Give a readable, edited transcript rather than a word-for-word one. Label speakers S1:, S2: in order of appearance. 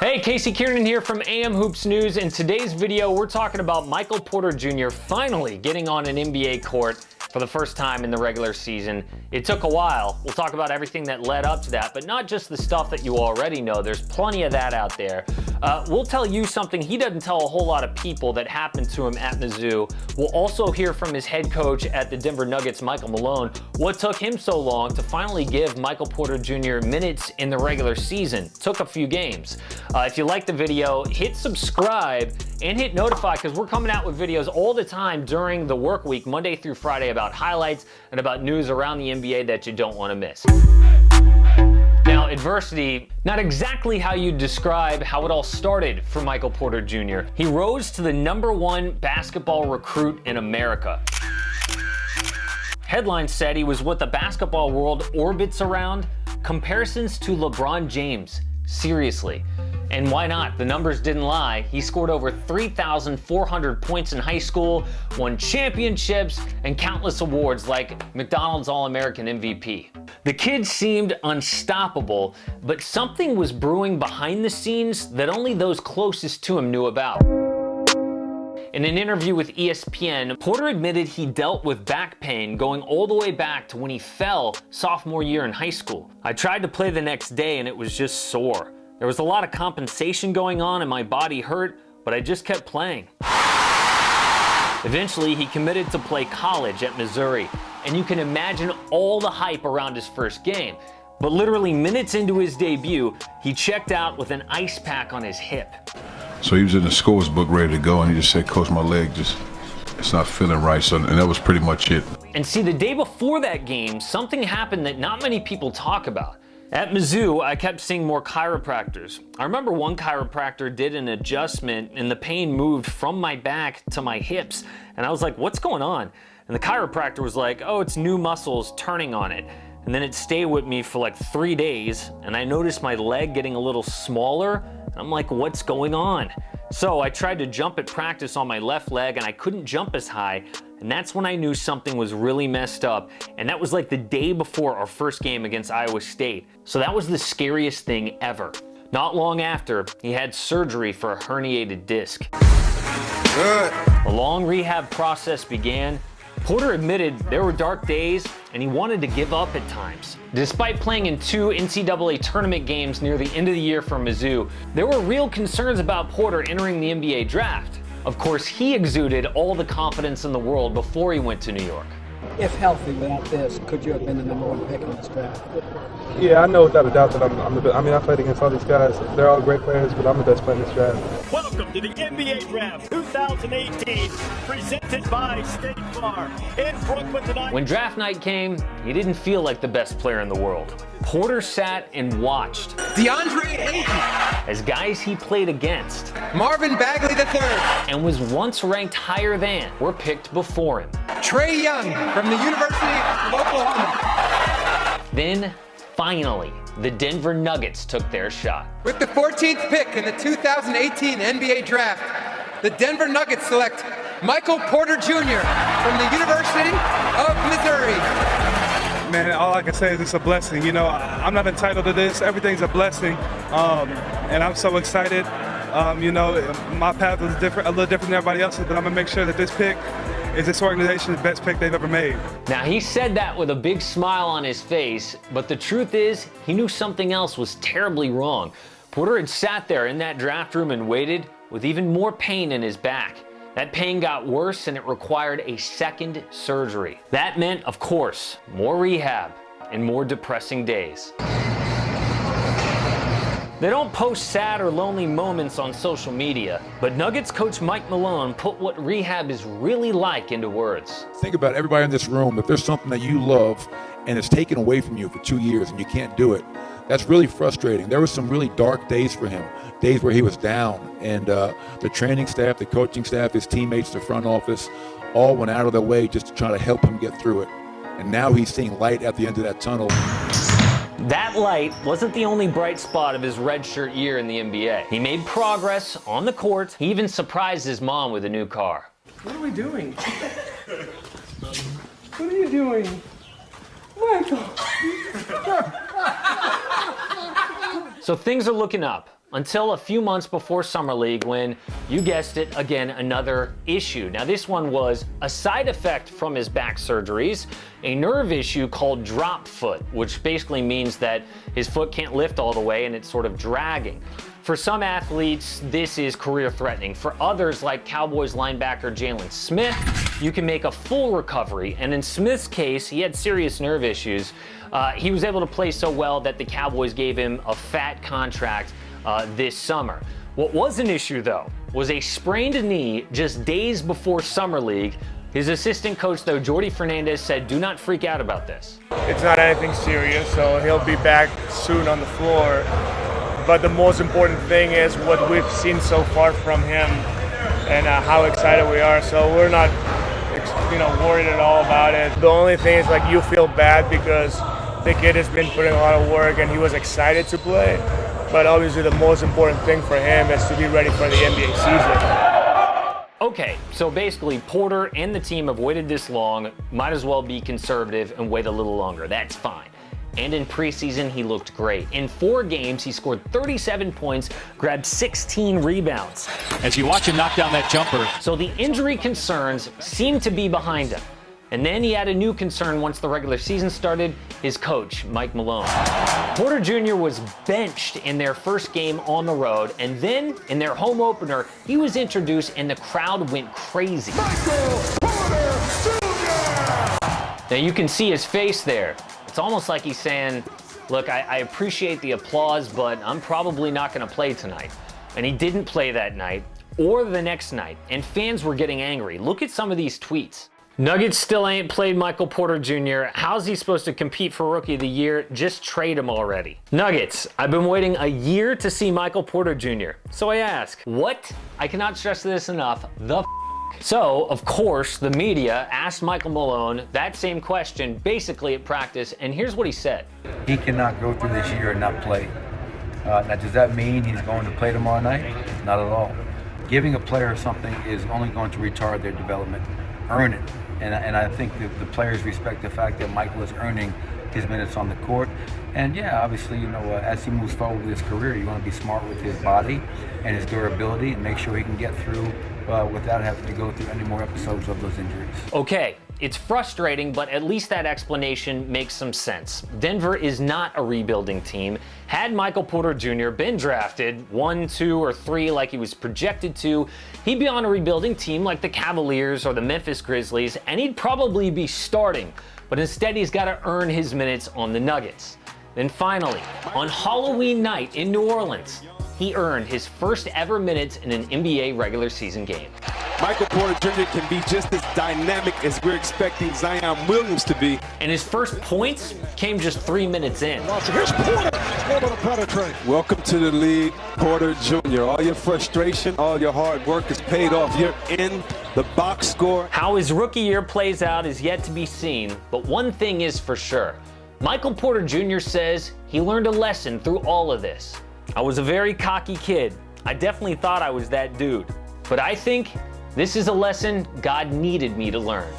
S1: Hey, Casey Kiernan here from AM Hoops News. In today's video, we're talking about Michael Porter Jr. finally getting on an NBA court for the first time in the regular season. It took a while. We'll talk about everything that led up to that, but not just the stuff that you already know. There's plenty of that out there. We'll tell you something he doesn't tell a whole lot of people that happened to him at Mizzou. We'll also hear from his head coach at the Denver Nuggets, Michael Malone, what took him so long to finally give Michael Porter Jr. minutes in the regular season. Took a few games. If you like the video, hit subscribe and hit notify, because we're coming out with videos all the time during the work week, Monday through Friday, about highlights and about news around the NBA that you don't want to miss. Now, adversity, not exactly how you describe how it all started for Michael Porter Jr. He rose to the #1 basketball recruit in America. Headlines said he was what the basketball world orbits around. Comparisons to LeBron James. Seriously. And why not? The numbers didn't lie. He scored over 3,400 points in high school, won championships, and countless awards like McDonald's All-American MVP. The kid seemed unstoppable, but something was brewing behind the scenes that only those closest to him knew about. In an interview with ESPN, Porter admitted he dealt with back pain going all the way back to when he fell sophomore year in high school. I tried to play the next day and it was just sore. There was a lot of compensation going on and my body hurt, but I just kept playing. Eventually, he committed to play college at Missouri, and you can imagine all the hype around his first game. But literally minutes into his debut, he checked out with an ice pack on his hip.
S2: So he was in the scores book ready to go, and he just said, "Coach, my leg it's not feeling right." So, and that was pretty much it.
S1: And see, the day before that game, something happened that not many people talk about. At Mizzou, I kept seeing more chiropractors. I remember one chiropractor did an adjustment and the pain moved from my back to my hips. And I was like, what's going on? And the chiropractor was like, oh, it's new muscles turning on it. And then it stayed with me for like 3 days. And I noticed my leg getting a little smaller. And I'm like, what's going on? So I tried to jump at practice on my left leg and I couldn't jump as high. And that's when I knew something was really messed up. And that was like the day before our first game against Iowa State. So that was the scariest thing ever. Not long after, he had surgery for a herniated disc.
S3: Good.
S1: A long rehab process began. Porter admitted there were dark days and he wanted to give up at times. Despite playing in 2 NCAA tournament games near the end of the year for Mizzou, there were real concerns about Porter entering the NBA draft. Of course, he exuded all the confidence in the world before he went to New York.
S4: If healthy without this, could you have been the #1 pick in this draft?
S5: Yeah, I know without a doubt that I'm the best. I mean, I played against all these guys. They're all great players, but I'm the best player in this draft.
S6: Welcome to the NBA Draft 2018, presented by State Farm in Brooklyn tonight.
S1: When draft night came, he didn't feel like the best player in the world. Porter sat and watched
S3: DeAndre Ayton,
S1: as guys he played against
S3: Marvin Bagley III,
S1: and was once ranked higher than were picked before him.
S3: Trae Young from the University of Oklahoma.
S1: Then, finally, the Denver Nuggets took their shot.
S3: With the 14th pick in the 2018 NBA Draft, the Denver Nuggets select Michael Porter Jr. from the University of Missouri.
S5: Man, all I can say is it's a blessing. You know, I'm not entitled to this. Everything's a blessing, and I'm so excited. You know, my path was different, a little different than everybody else's, but I'm gonna make sure that this pick is this organization's best pick they've ever made.
S1: Now, he said that with a big smile on his face, but the truth is, he knew something else was terribly wrong. Porter had sat there in that draft room and waited with even more pain in his back. That pain got worse and it required a second surgery. That meant, of course, more rehab and more depressing days. They don't post sad or lonely moments on social media, but Nuggets coach Mike Malone put what rehab is really like into words.
S7: Think about everybody in this room. If there's something that you love and it's taken away from you for 2 years and you can't do it, that's really frustrating. There were some really dark days for him, days where he was down, and the training staff, the coaching staff, his teammates, the front office, all went out of their way just to try to help him get through it. And now he's seeing light at the end of that tunnel.
S1: That light wasn't the only bright spot of his redshirt year in the NBA. He made progress on the court. He even surprised his mom with a new car.
S4: What are we doing? What are you doing? Michael!
S1: So things are looking up. until a few months before Summer League when, you guessed it, again, another issue. Now this one was a side effect from his back surgeries, a nerve issue called drop foot, which basically means that his foot can't lift all the way and it's sort of dragging. For some athletes, this is career threatening. For others, like Cowboys linebacker Jalen Smith, you can make a full recovery. And in Smith's case, he had serious nerve issues. He was able to play so well that the Cowboys gave him a fat contract this summer. What was an issue, though, was a sprained knee just days before Summer League. His assistant coach, though, Jordi Fernandez, said, "Do not freak out about this."
S8: It's not anything serious, so he'll be back soon on the floor. But the most important thing is what we've seen so far from him and how excited we are. So we're not, worried at all about it. The only thing is, you feel bad because the kid has been putting a lot of work and he was excited to play. But obviously the most important thing for him is to be ready for the NBA season.
S1: Okay, so basically Porter and the team have waited this long, might as well be conservative and wait a little longer. That's fine. And in preseason, he looked great. In 4 games, he scored 37 points, grabbed 16 rebounds.
S9: As you watch him knock down that jumper.
S1: So the injury concerns seem to be behind him. And then he had a new concern once the regular season started, his coach, Mike Malone. Porter Jr. was benched in their first game on the road, and then in their home opener, he was introduced and the crowd went crazy.
S10: Michael Porter Jr.
S1: Now you can see his face there. It's almost like he's saying, look, I appreciate the applause, but I'm probably not going to play tonight. And he didn't play that night or the next night, and fans were getting angry. Look at some of these tweets. Nuggets still ain't played Michael Porter Jr. How's he supposed to compete for Rookie of the Year? Just trade him already. Nuggets, I've been waiting a year to see Michael Porter Jr. So I ask, what? I cannot stress this enough, the So, of course, the media asked Michael Malone that same question basically at practice, and here's what he said.
S11: He cannot go through this year and not play. Now, does that mean he's going to play tomorrow night? Not at all. Giving a player something is only going to retard their development. Earn it. And I think that the players respect the fact that Michael is earning his minutes on the court. And yeah, obviously, as he moves forward with his career, you want to be smart with his body and his durability and make sure he can get through without having to go through any more episodes of those injuries.
S1: Okay, it's frustrating, but at least that explanation makes some sense. Denver is not a rebuilding team. Had Michael Porter Jr. been drafted 1, 2, or 3 like he was projected to, he'd be on a rebuilding team like the Cavaliers or the Memphis Grizzlies, and he'd probably be starting. But instead, he's got to earn his minutes on the Nuggets. Then finally, on Halloween night in New Orleans, he earned his first ever minutes in an NBA regular season game.
S12: Michael Porter Jr. can be just as dynamic as we're expecting Zion Williams to be.
S1: And his first points came just 3 minutes in.
S10: Here's Porter. Able to penetrate.
S12: Welcome to the league, Porter Jr. All your frustration, all your hard work is paid off. You're in the box score.
S1: How his rookie year plays out is yet to be seen, but one thing is for sure. Michael Porter Jr. says he learned a lesson through all of this. I was a very cocky kid. I definitely thought I was that dude. But I think this is a lesson God needed me to learn.